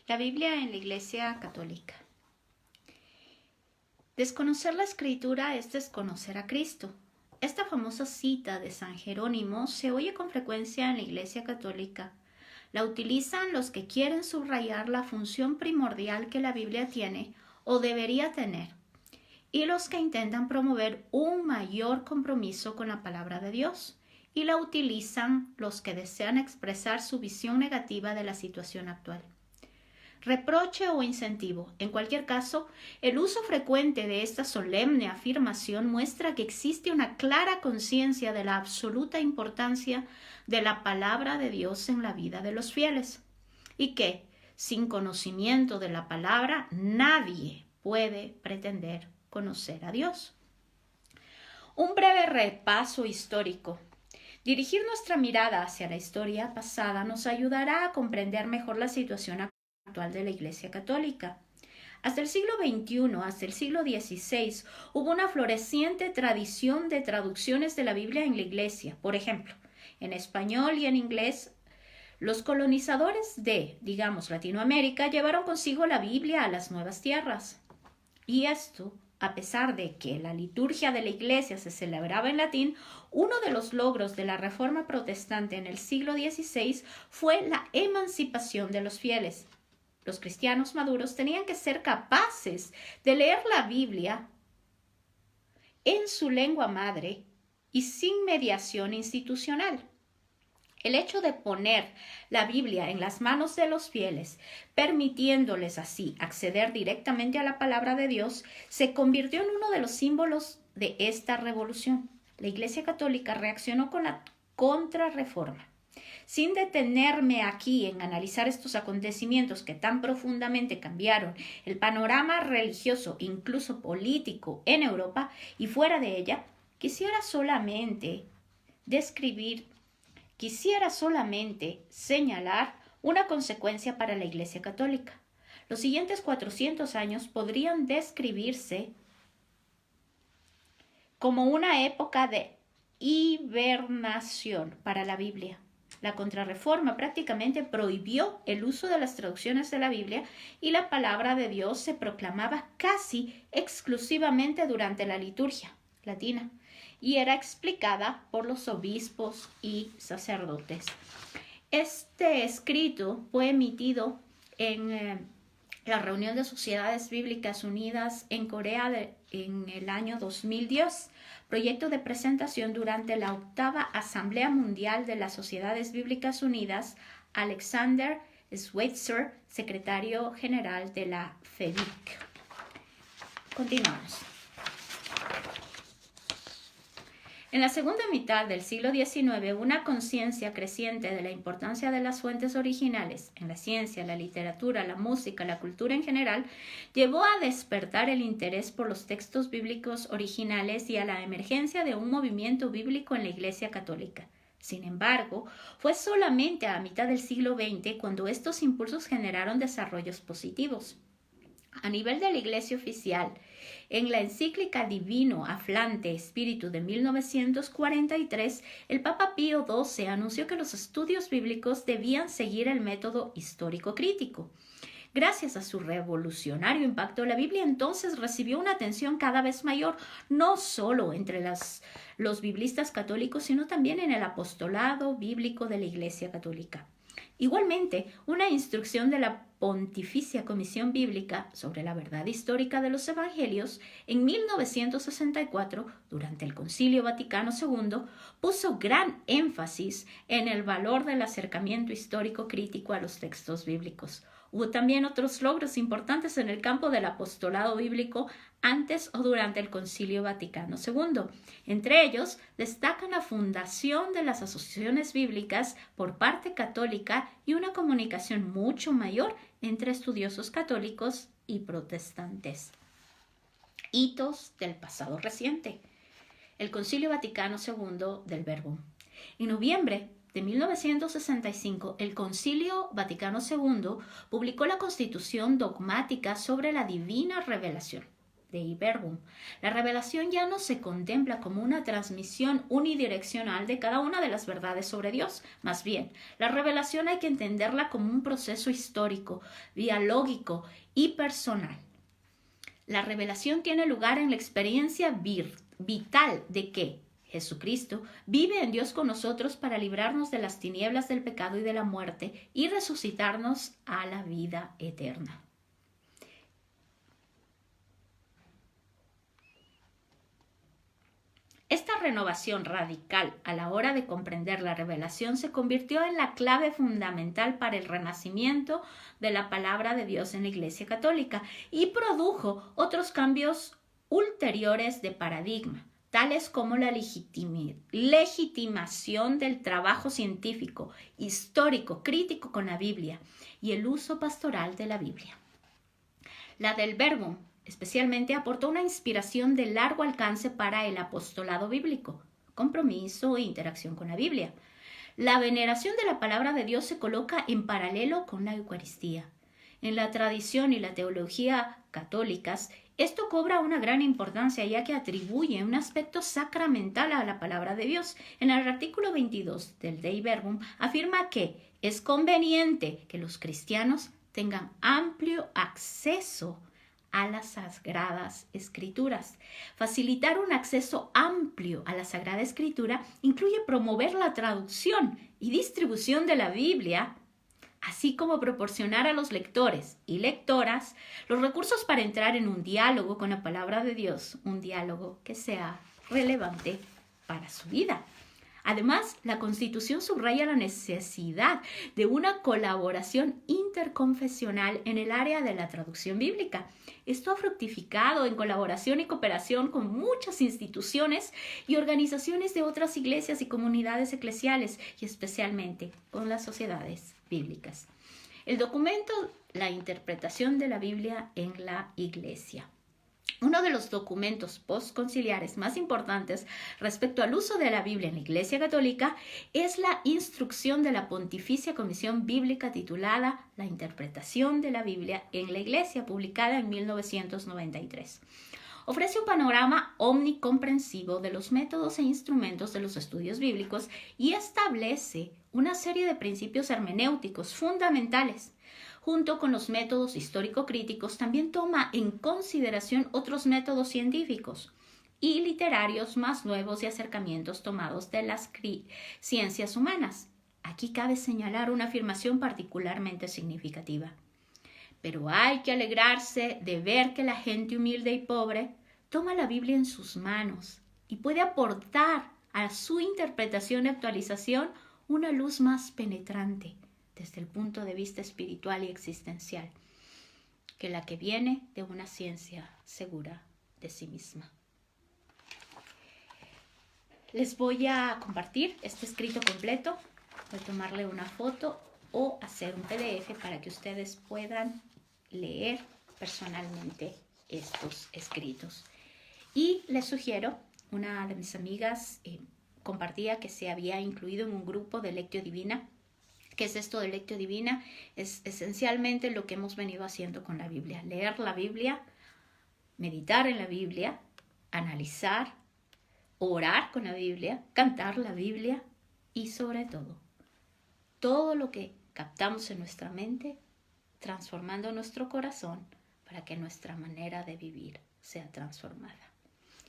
La Biblia en la Iglesia Católica. Desconocer la Escritura es desconocer a Cristo. Esta famosa cita de San Jerónimo se oye con frecuencia en la Iglesia Católica. La utilizan los que quieren subrayar la función primordial que la Biblia tiene o debería tener, y los que intentan promover un mayor compromiso con la palabra de Dios, y la utilizan los que desean expresar su visión negativa de la situación actual. Reproche o incentivo. En cualquier caso, el uso frecuente de esta solemne afirmación muestra que existe una clara conciencia de la absoluta importancia de la palabra de Dios en la vida de los fieles, y que, sin conocimiento de la palabra, nadie puede pretender conocer a Dios. Un breve repaso histórico. Dirigir nuestra mirada hacia la historia pasada nos ayudará a comprender mejor la situación actual de la Iglesia Católica. Hasta el siglo XXI, hasta el siglo XVI, hubo una floreciente tradición de traducciones de la Biblia en la Iglesia. Por ejemplo, en español y en inglés, los colonizadores de, Latinoamérica llevaron consigo la Biblia a las nuevas tierras. Y esto, a pesar de que la liturgia de la Iglesia se celebraba en latín, uno de los logros de la Reforma Protestante en el siglo XVI fue la emancipación de los fieles. Los cristianos maduros tenían que ser capaces de leer la Biblia en su lengua madre y sin mediación institucional. El hecho de poner la Biblia en las manos de los fieles, permitiéndoles así acceder directamente a la palabra de Dios, se convirtió en uno de los símbolos de esta revolución. La Iglesia Católica reaccionó con la Contrarreforma. Sin detenerme aquí en analizar estos acontecimientos que tan profundamente cambiaron el panorama religioso, incluso político, en Europa y fuera de ella, quisiera solamente señalar una consecuencia para la Iglesia Católica. Los siguientes 400 años podrían describirse como una época de hibernación para la Biblia. La Contrarreforma prácticamente prohibió el uso de las traducciones de la Biblia y la palabra de Dios se proclamaba casi exclusivamente durante la liturgia latina y era explicada por los obispos y sacerdotes. Este escrito fue emitido en la reunión de Sociedades Bíblicas Unidas en Corea en el año 2010, proyecto de presentación durante la 8ª Asamblea Mundial de las Sociedades Bíblicas Unidas, Alexander Schweitzer, secretario general de la FEBIC. Continuamos. En la segunda mitad del siglo XIX, una conciencia creciente de la importancia de las fuentes originales en la ciencia, la literatura, la música, la cultura en general, llevó a despertar el interés por los textos bíblicos originales y a la emergencia de un movimiento bíblico en la Iglesia Católica. Sin embargo, fue solamente a mitad del siglo XX cuando estos impulsos generaron desarrollos positivos. A nivel de la Iglesia oficial, en la encíclica Divino Afflante Spiritu de 1943, el Papa Pío XII anunció que los estudios bíblicos debían seguir el método histórico crítico. Gracias a su revolucionario impacto, la Biblia entonces recibió una atención cada vez mayor, no solo entre los biblistas católicos, sino también en el apostolado bíblico de la Iglesia Católica. Igualmente, una instrucción de la Pontificia Comisión Bíblica sobre la verdad histórica de los Evangelios en 1964, durante el Concilio Vaticano II, puso gran énfasis en el valor del acercamiento histórico crítico a los textos bíblicos. Hubo también otros logros importantes en el campo del apostolado bíblico antes o durante el Concilio Vaticano II. Entre ellos, destacan la fundación de las asociaciones bíblicas por parte católica y una comunicación mucho mayor entre estudiosos católicos y protestantes. Hitos del pasado reciente. El Concilio Vaticano II del Verbum. En noviembre de 1965, el Concilio Vaticano II publicó la Constitución dogmática sobre la divina revelación. Dei Verbum. La revelación ya no se contempla como una transmisión unidireccional de cada una de las verdades sobre Dios. Más bien, la revelación hay que entenderla como un proceso histórico, dialógico y personal. La revelación tiene lugar en la experiencia vital de que Jesucristo vive en Dios con nosotros para librarnos de las tinieblas del pecado y de la muerte y resucitarnos a la vida eterna. Esta renovación radical a la hora de comprender la revelación se convirtió en la clave fundamental para el renacimiento de la palabra de Dios en la Iglesia Católica y produjo otros cambios ulteriores de paradigma, tales como la legitimación del trabajo científico, histórico, crítico con la Biblia y el uso pastoral de la Biblia. La del Verbum especialmente aportó una inspiración de largo alcance para el apostolado bíblico, compromiso e interacción con la Biblia. La veneración de la palabra de Dios se coloca en paralelo con la Eucaristía. En la tradición y la teología católicas, esto cobra una gran importancia ya que atribuye un aspecto sacramental a la palabra de Dios. En el artículo 22 del Dei Verbum afirma que es conveniente que los cristianos tengan amplio acceso a las Sagradas Escrituras. Facilitar un acceso amplio a la Sagrada Escritura incluye promover la traducción y distribución de la Biblia, así como proporcionar a los lectores y lectoras los recursos para entrar en un diálogo con la palabra de Dios, un diálogo que sea relevante para su vida. Además, la Constitución subraya la necesidad de una colaboración interconfesional en el área de la traducción bíblica. Esto ha fructificado en colaboración y cooperación con muchas instituciones y organizaciones de otras iglesias y comunidades eclesiales, y especialmente con las sociedades bíblicas. El documento, la interpretación de la Biblia en la Iglesia. Uno de los documentos postconciliares más importantes respecto al uso de la Biblia en la Iglesia Católica es la instrucción de la Pontificia Comisión Bíblica titulada La interpretación de la Biblia en la Iglesia, publicada en 1993. Ofrece un panorama omnicomprensivo de los métodos e instrumentos de los estudios bíblicos y establece una serie de principios hermenéuticos fundamentales. Junto con los métodos histórico-críticos, también toma en consideración otros métodos científicos y literarios más nuevos y acercamientos tomados de las ciencias humanas. Aquí cabe señalar una afirmación particularmente significativa. Pero hay que alegrarse de ver que la gente humilde y pobre toma la Biblia en sus manos y puede aportar a su interpretación y actualización una luz más penetrante desde el punto de vista espiritual y existencial que la que viene de una ciencia segura de sí misma. Les voy a compartir este escrito completo. Voy a tomarle una foto o hacer un PDF para que ustedes puedan leer personalmente estos escritos. Y les sugiero, una de mis amigas compartía que se había incluido en un grupo de Lectio Divina. ¿Qué es esto de Lectio Divina? Es esencialmente lo que hemos venido haciendo con la Biblia. Leer la Biblia, meditar en la Biblia, analizar, orar con la Biblia, cantar la Biblia y sobre todo lo que captamos en nuestra mente, transformando nuestro corazón para que nuestra manera de vivir sea transformada.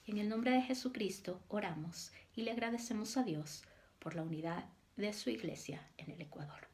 En el nombre de Jesucristo oramos y le agradecemos a Dios por la unidad de su iglesia en el Ecuador.